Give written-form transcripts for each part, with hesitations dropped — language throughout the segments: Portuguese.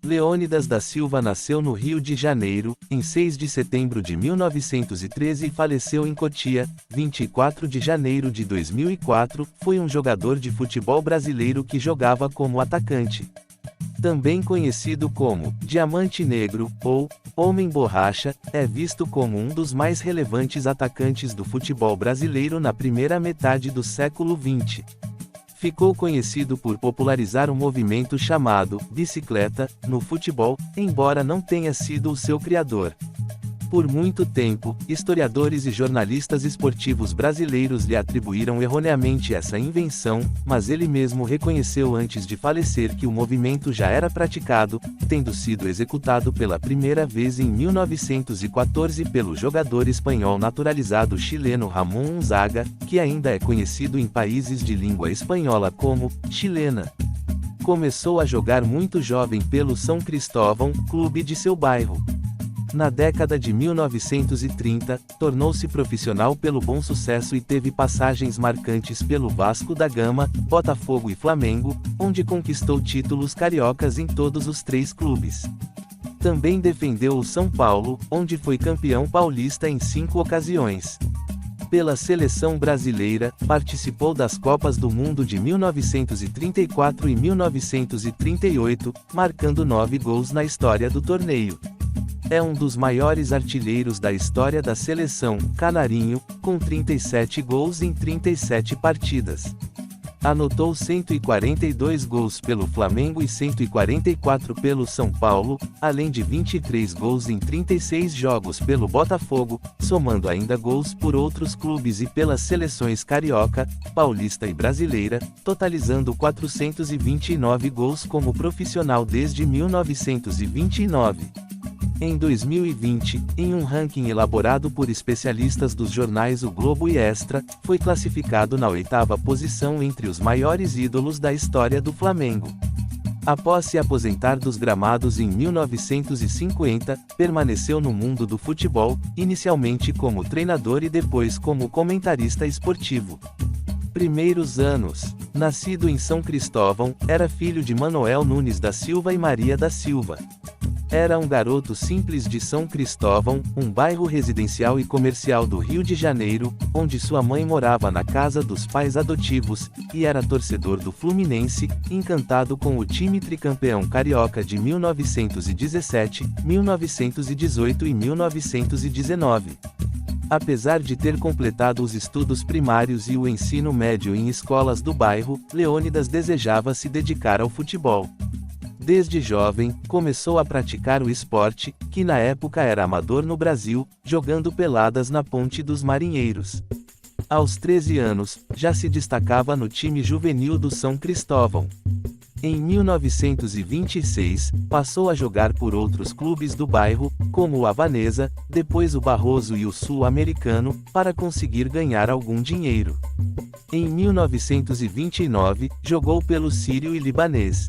Leônidas da Silva nasceu no Rio de Janeiro, em 6 de setembro de 1913 e faleceu em Cotia, 24 de janeiro de 2004, foi um jogador de futebol brasileiro que jogava como atacante. Também conhecido como Diamante Negro, ou Homem Borracha, é visto como um dos mais relevantes atacantes do futebol brasileiro na primeira metade do século XX. Ficou conhecido por popularizar um movimento chamado bicicleta no futebol, embora não tenha sido o seu criador. Por muito tempo, historiadores e jornalistas esportivos brasileiros lhe atribuíram erroneamente essa invenção, mas ele mesmo reconheceu antes de falecer que o movimento já era praticado, tendo sido executado pela primeira vez em 1914 pelo jogador espanhol naturalizado chileno Ramón Unzaga, que ainda é conhecido em países de língua espanhola como chilena. Começou a jogar muito jovem pelo São Cristóvão, clube de seu bairro. Na década de 1930, tornou-se profissional pelo Bom Sucesso e teve passagens marcantes pelo Vasco da Gama, Botafogo e Flamengo, onde conquistou títulos cariocas em todos os três clubes. Também defendeu o São Paulo, onde foi campeão paulista em 5 ocasiões. Pela seleção brasileira, participou das Copas do Mundo de 1934 e 1938, marcando 9 gols na história do torneio. É um dos maiores artilheiros da história da seleção canarinho, com 37 gols em 37 partidas. Anotou 142 gols pelo Flamengo e 144 pelo São Paulo, além de 23 gols em 36 jogos pelo Botafogo, somando ainda gols por outros clubes e pelas seleções carioca, paulista e brasileira, totalizando 429 gols como profissional desde 1929. Em 2020, em um ranking elaborado por especialistas dos jornais O Globo e Extra, foi classificado na 8ª posição entre os maiores ídolos da história do Flamengo. Após se aposentar dos gramados em 1950, permaneceu no mundo do futebol, inicialmente como treinador e depois como comentarista esportivo. Primeiros anos. Nascido em São Cristóvão, era filho de Manoel Nunes da Silva e Maria da Silva. Era um garoto simples de São Cristóvão, um bairro residencial e comercial do Rio de Janeiro, onde sua mãe morava na casa dos pais adotivos, e era torcedor do Fluminense, encantado com o time tricampeão carioca de 1917, 1918 e 1919. Apesar de ter completado os estudos primários e o ensino médio em escolas do bairro, Leônidas desejava se dedicar ao futebol. Desde jovem, começou a praticar o esporte, que na época era amador no Brasil, jogando peladas na Ponte dos Marinheiros. Aos 13 anos, já se destacava no time juvenil do São Cristóvão. Em 1926, passou a jogar por outros clubes do bairro, como o Havanesa, depois o Barroso e o Sul-Americano, para conseguir ganhar algum dinheiro. Em 1929, jogou pelo Sírio e Libanês.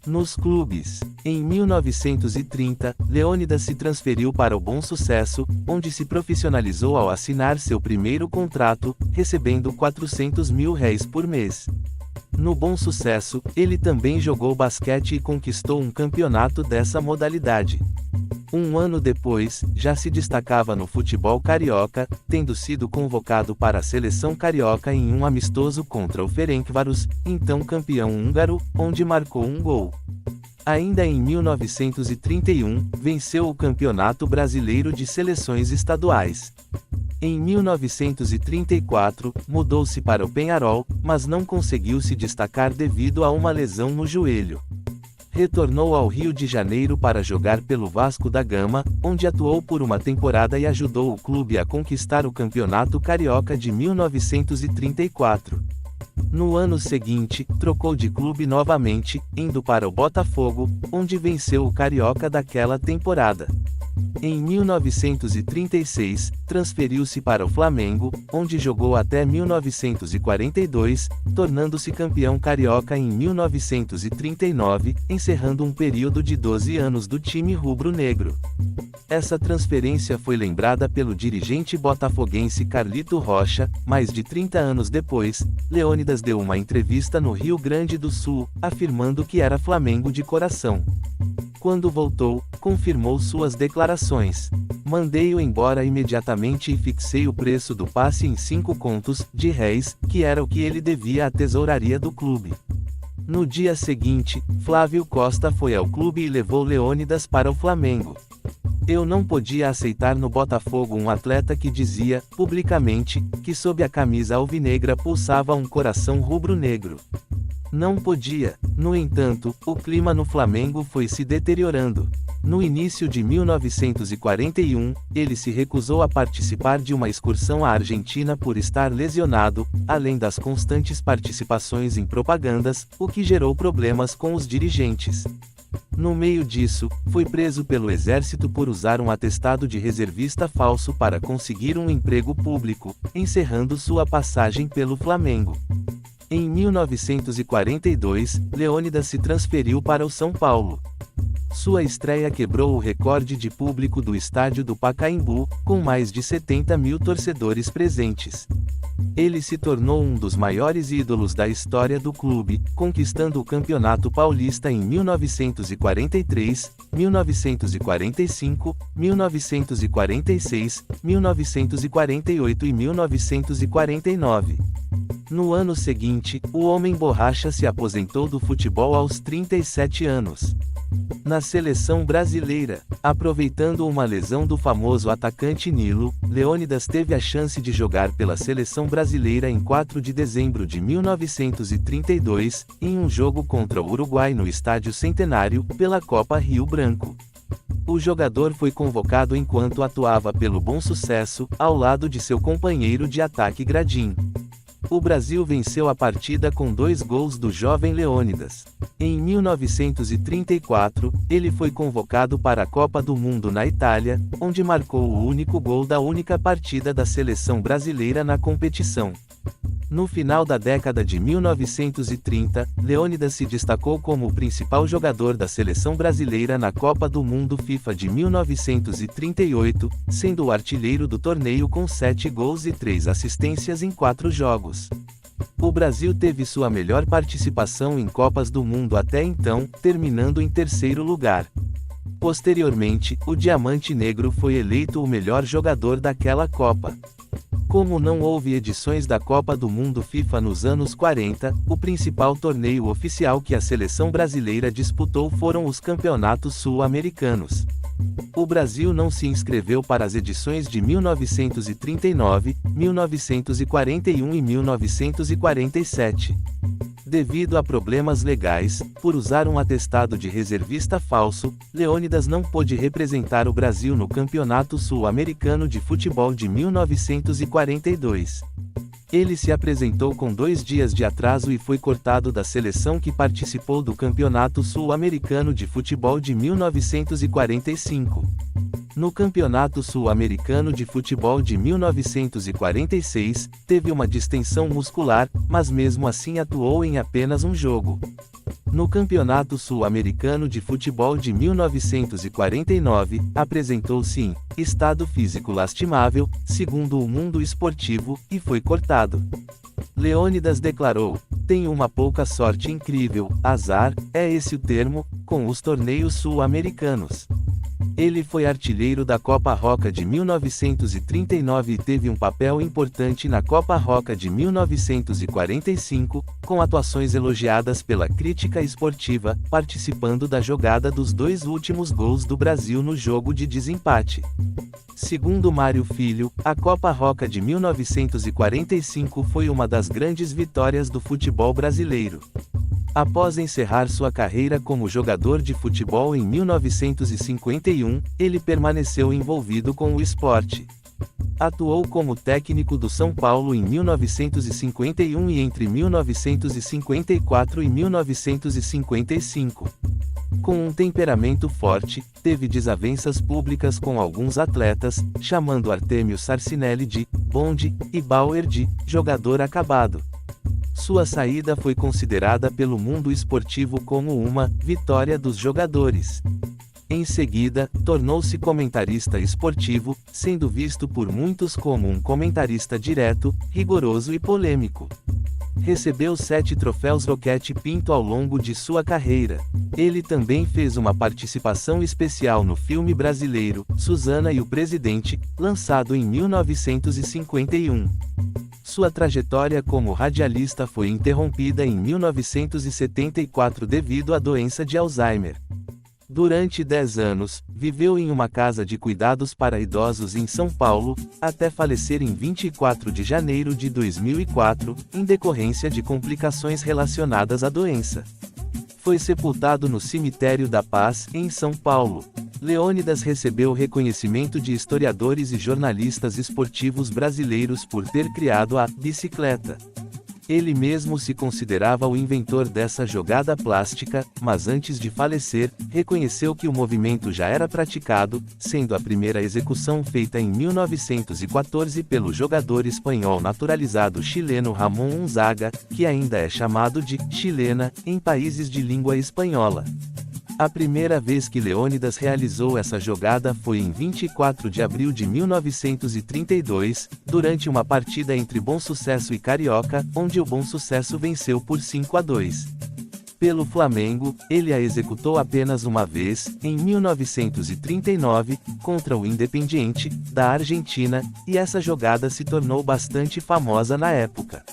Nos clubes. Em 1930, Leônidas se transferiu para o Bom Sucesso, onde se profissionalizou ao assinar seu primeiro contrato, recebendo R$400 mil por mês. No Bom Sucesso, ele também jogou basquete e conquistou um campeonato dessa modalidade. Um ano depois, já se destacava no futebol carioca, tendo sido convocado para a seleção carioca em um amistoso contra o Ferencváros, então campeão húngaro, onde marcou um gol. Ainda em 1931, venceu o Campeonato Brasileiro de Seleções Estaduais. Em 1934, mudou-se para o Peñarol, mas não conseguiu se destacar devido a uma lesão no joelho. Retornou ao Rio de Janeiro para jogar pelo Vasco da Gama, onde atuou por uma temporada e ajudou o clube a conquistar o Campeonato Carioca de 1934. No ano seguinte, trocou de clube novamente, indo para o Botafogo, onde venceu o Carioca daquela temporada. Em 1936, transferiu-se para o Flamengo, onde jogou até 1942, tornando-se campeão carioca em 1939, encerrando um período de 12 anos do time rubro-negro. Essa transferência foi lembrada pelo dirigente botafoguense Carlito Rocha. Mais de 30 anos depois, Leônidas deu uma entrevista no Rio Grande do Sul, afirmando que era Flamengo de coração. Quando voltou, confirmou suas declarações. Mandei-o embora imediatamente e fixei o preço do passe em 5 contos de réis, que era o que ele devia à tesouraria do clube. No dia seguinte, Flávio Costa foi ao clube e levou Leônidas para o Flamengo. Eu não podia aceitar no Botafogo um atleta que dizia, publicamente, que sob a camisa alvinegra pulsava um coração rubro-negro. Não podia. No entanto, o clima no Flamengo foi se deteriorando. No início de 1941, ele se recusou a participar de uma excursão à Argentina por estar lesionado, além das constantes participações em propagandas, o que gerou problemas com os dirigentes. No meio disso, foi preso pelo exército por usar um atestado de reservista falso para conseguir um emprego público, encerrando sua passagem pelo Flamengo. Em 1942, Leônidas se transferiu para o São Paulo. Sua estreia quebrou o recorde de público do estádio do Pacaembu, com mais de 70 mil torcedores presentes. Ele se tornou um dos maiores ídolos da história do clube, conquistando o Campeonato Paulista em 1943, 1945, 1946, 1948 e 1949. No ano seguinte, o Homem Borracha se aposentou do futebol aos 37 anos. Na seleção brasileira, aproveitando uma lesão do famoso atacante Nilo, Leônidas teve a chance de jogar pela seleção brasileira em 4 de dezembro de 1932, em um jogo contra o Uruguai no Estádio Centenário, pela Copa Rio Branco. O jogador foi convocado enquanto atuava pelo Bom Sucesso, ao lado de seu companheiro de ataque Gradim. O Brasil venceu a partida com 2 gols do jovem Leônidas. Em 1934, ele foi convocado para a Copa do Mundo na Itália, onde marcou o único gol da única partida da seleção brasileira na competição. No final da década de 1930, Leônidas se destacou como o principal jogador da seleção brasileira na Copa do Mundo FIFA de 1938, sendo o artilheiro do torneio com 7 gols e 3 assistências em 4 jogos. O Brasil teve sua melhor participação em Copas do Mundo até então, terminando em 3º lugar. Posteriormente, o Diamante Negro foi eleito o melhor jogador daquela Copa. Como não houve edições da Copa do Mundo FIFA nos anos 40, o principal torneio oficial que a seleção brasileira disputou foram os campeonatos sul-americanos. O Brasil não se inscreveu para as edições de 1939, 1941 e 1947. Devido a problemas legais, por usar um atestado de reservista falso, Leônidas não pôde representar o Brasil no Campeonato Sul-Americano de Futebol de 1942. Ele se apresentou com 2 dias de atraso e foi cortado da seleção que participou do Campeonato Sul-Americano de Futebol de 1945. No Campeonato Sul-Americano de Futebol de 1946, teve uma distensão muscular, mas mesmo assim atuou em apenas um jogo. No Campeonato Sul-Americano de Futebol de 1949, apresentou-se em estado físico lastimável, segundo o Mundo Esportivo, e foi cortado. Leônidas declarou: "Tenho uma pouca sorte incrível, azar, é esse o termo, com os torneios sul-americanos." Ele foi artilheiro da Copa Roca de 1939 e teve um papel importante na Copa Roca de 1945, com atuações elogiadas pela crítica esportiva, participando da jogada dos 2 últimos gols do Brasil no jogo de desempate. Segundo Mário Filho, a Copa Roca de 1945 foi uma das grandes vitórias do futebol brasileiro. Após encerrar sua carreira como jogador de futebol em 1951, ele permaneceu envolvido com o esporte. Atuou como técnico do São Paulo em 1951 e entre 1954 e 1955. Com um temperamento forte, teve desavenças públicas com alguns atletas, chamando Artêmio Sarcinelli de bonde e Bauer de jogador acabado. Sua saída foi considerada pelo mundo esportivo como uma vitória dos jogadores. Em seguida, tornou-se comentarista esportivo, sendo visto por muitos como um comentarista direto, rigoroso e polêmico. Recebeu 7 troféus Roquete Pinto ao longo de sua carreira. Ele também fez uma participação especial no filme brasileiro, Susana e o Presidente, lançado em 1951. Sua trajetória como radialista foi interrompida em 1974 devido à doença de Alzheimer. Durante 10 anos, viveu em uma casa de cuidados para idosos em São Paulo, até falecer em 24 de janeiro de 2004, em decorrência de complicações relacionadas à doença. Foi sepultado no Cemitério da Paz, em São Paulo. Leônidas recebeu reconhecimento de historiadores e jornalistas esportivos brasileiros por ter criado a bicicleta. Ele mesmo se considerava o inventor dessa jogada plástica, mas antes de falecer, reconheceu que o movimento já era praticado, sendo a primeira execução feita em 1914 pelo jogador espanhol naturalizado chileno Ramón Unzaga, que ainda é chamado de chilena em países de língua espanhola. A primeira vez que Leônidas realizou essa jogada foi em 24 de abril de 1932, durante uma partida entre Bom Sucesso e Carioca, onde o Bom Sucesso venceu por 5-2. Pelo Flamengo, ele a executou apenas uma vez, em 1939, contra o Independiente, da Argentina, e essa jogada se tornou bastante famosa na época.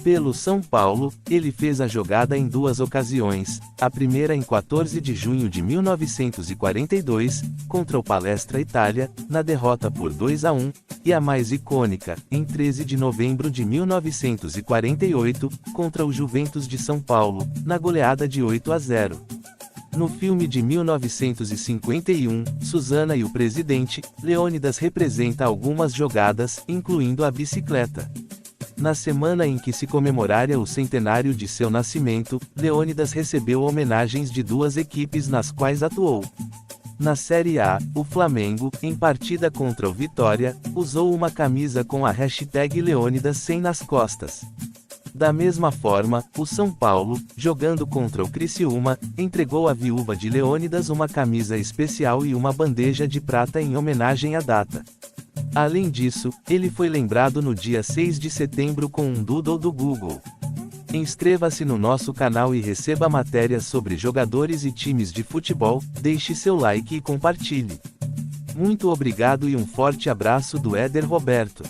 Pelo São Paulo, ele fez a jogada em 2 ocasiões, a primeira em 14 de junho de 1942, contra o Palestra Itália, na derrota por 2-1, e a mais icônica, em 13 de novembro de 1948, contra o Juventus de São Paulo, na goleada de 8-0. No filme de 1951, Susana e o Presidente, Leônidas representa algumas jogadas, incluindo a bicicleta. Na semana em que se comemoraria o centenário de seu nascimento, Leônidas recebeu homenagens de 2 equipes nas quais atuou. Na Série A, o Flamengo, em partida contra o Vitória, usou uma camisa com a hashtag Leônidas100 nas costas. Da mesma forma, o São Paulo, jogando contra o Criciúma, entregou à viúva de Leônidas uma camisa especial e uma bandeja de prata em homenagem à data. Além disso, ele foi lembrado no dia 6 de setembro com um doodle do Google. Inscreva-se no nosso canal e receba matérias sobre jogadores e times de futebol, deixe seu like e compartilhe. Muito obrigado e um forte abraço do Éder Roberto.